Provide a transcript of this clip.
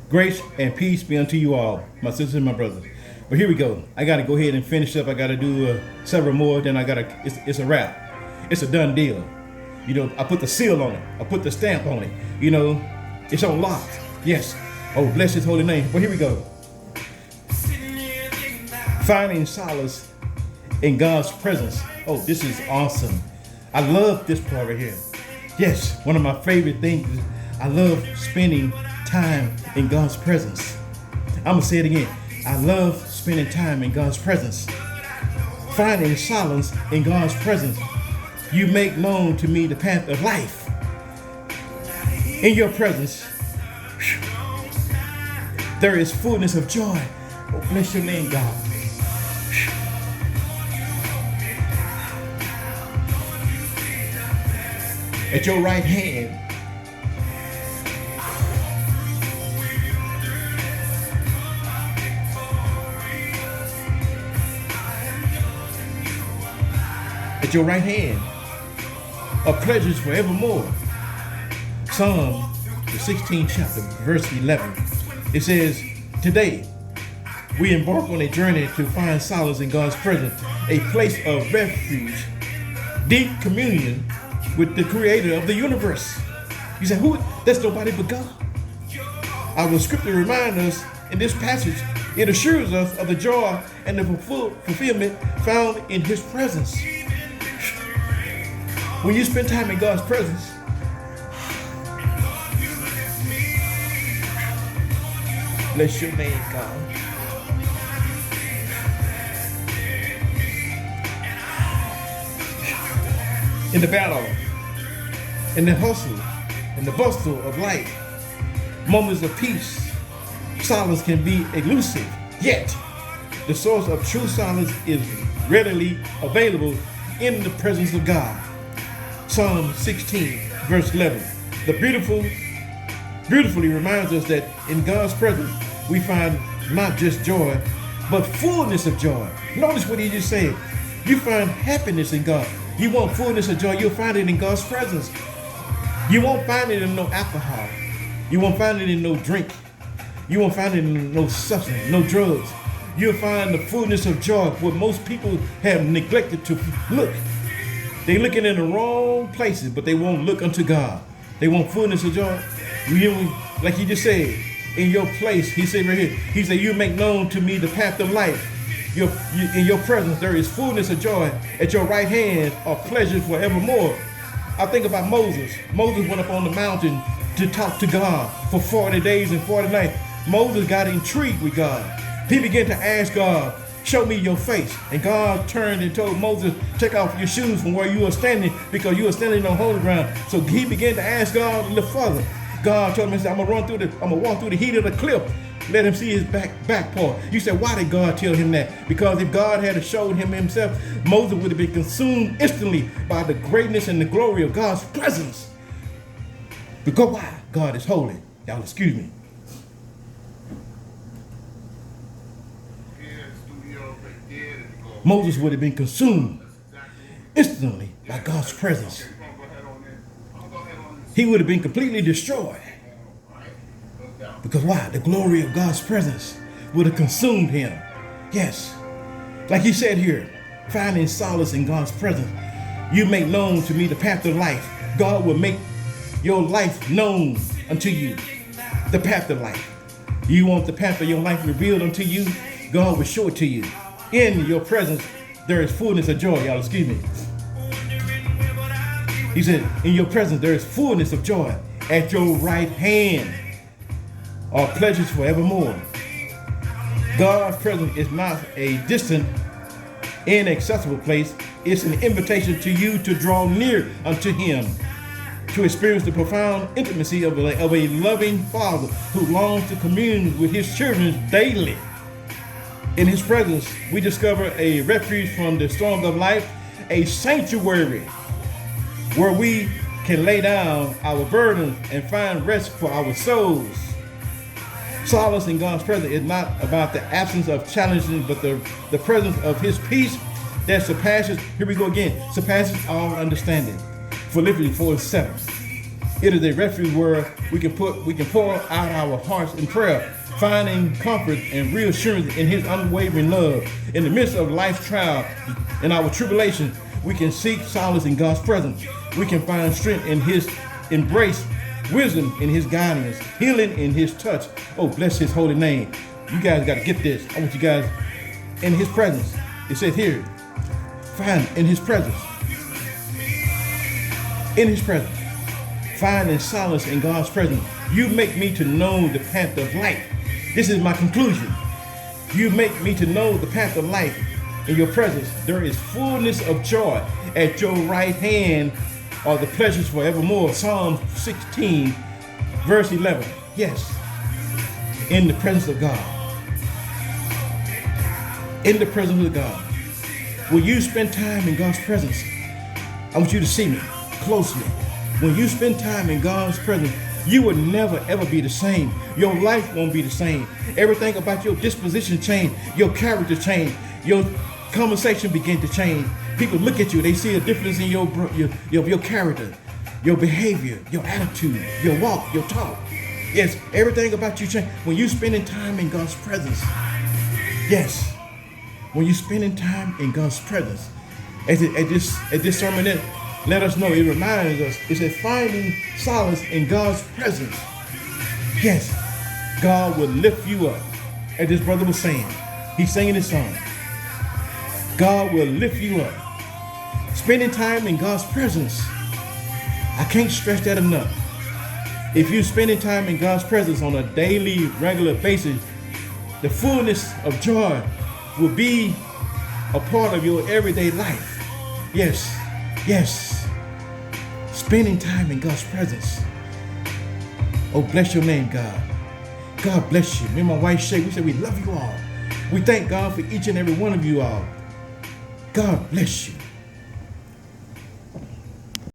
Grace and peace be unto you all, my sisters and my brothers. But here we go. I got to go ahead and finish up. I got to do several more. Then it's a wrap. It's a done deal. You know, I put the seal on it. I put the stamp on it. You know, it's on lock. Yes. Oh, bless his holy name. But here we go. Finding solace in God's presence. Oh, this is awesome. I love this part right here. Yes, one of my favorite things is I love spending time in God's presence. I'm going to say it again. I love spending time in God's presence. Finding solace in God's presence. You make known to me the path of life. In your presence, there is fullness of joy. Oh, bless your name, God. At your right hand, at your right hand are pleasures forevermore. Psalm, the 16th chapter, verse 11. It says, today we embark on a journey to find solace in God's presence, a place of refuge, deep communion with the creator of the universe. You say, who? That's nobody but God. Our scripture reminds us in this passage, it assures us of the joy and the fulfillment found in his presence. When you spend time in God's presence, bless your name, God. In the battle, in the hustle, in the bustle of life, moments of peace, solace can be elusive. Yet, the source of true solace is readily available in the presence of God. Psalm 16, verse 11. The beautifully reminds us that in God's presence, we find not just joy, but fullness of joy. Notice what he just said. You find happiness in God. You want fullness of joy, you'll find it in God's presence. You won't find it in no alcohol. You won't find it in no drink. You won't find it in no substance, no drugs. You'll find the fullness of joy where most people have neglected to look. They're looking in the wrong places, but they won't look unto God. They want fullness of joy. Like he just said, in your place, he said right here, he said, you make known to me the path of life. In your presence, there is fullness of joy. At your right hand are pleasures forevermore. I think about Moses. Moses went up on the mountain to talk to God for 40 days and 40 nights. Moses got intrigued with God. He began to ask God, show me your face. And God turned and told Moses, take off your shoes from where you are standing because you are standing on holy ground. So he began to ask God a little further. God told him, he said, I'm gonna walk through the heat of the cliff. Let him see his back part. You said, why did God tell him that? Because if God had showed him himself, Moses would have been consumed instantly by the greatness and the glory of God's presence. Because why? God is holy. Y'all excuse me. Moses would have been consumed instantly by God's presence. He would have been completely destroyed. Because why? The glory of God's presence would have consumed him. Yes. Like he said here, finding solace in God's presence. You make known to me the path of life. God will make your life known unto you. The path of life. You want the path of your life revealed unto you? God will show it to you. In your presence, there is fullness of joy. Y'all excuse me. He said, in your presence, there is fullness of joy. At your right hand are pleasures forevermore. God's presence is not a distant, inaccessible place. It's an invitation to you to draw near unto him, to experience the profound intimacy of a loving Father who longs to commune with his children daily. In his presence, we discover a refuge from the storms of life, a sanctuary where we can lay down our burdens and find rest for our souls. Solace in God's presence is not about the absence of challenges, but the presence of his peace that surpasses, here we go again, surpasses all understanding. Philippians 4:7. It is a refuge where we can pour out our hearts in prayer, finding comfort and reassurance in his unwavering love. In the midst of life's trial and our tribulation, we can seek solace in God's presence. We can find strength in his embrace, wisdom in his guidance, healing in his touch. Oh, bless his holy name. You guys got to get this. I want you guys in his presence. It says here, find in his presence. In his presence. Finding solace in God's presence. You make me to know the path of life. This is my conclusion. You make me to know the path of life. In your presence, there is fullness of joy. At your right hand are the pleasures forevermore. Psalm 16, verse 11. Yes, in the presence of God. In the presence of God. When you spend time in God's presence, I want you to see me closely. When you spend time in God's presence, you will never ever be the same. Your life won't be the same. Everything about your disposition change. Your character change. Your conversation begin to change. People look at you, they see a difference in your character, your behavior, your attitude, your walk, your talk. Yes, everything about you change when you spending time in God's presence. Yes, when you spending time in God's presence. At this sermon, let us know. It reminds us. It says finding solace in God's presence. Yes, God will lift you up. As this brother was saying, he's singing this song. God will lift you up. Spending time in God's presence. I can't stress that enough. If you're spending time in God's presence on a daily, regular basis, the fullness of joy will be a part of your everyday life. Yes, yes. Spending time in God's presence. Oh, bless your name, God. God bless you. Me and my wife Shay, we said we love you all. We thank God for each and every one of you all. God bless you.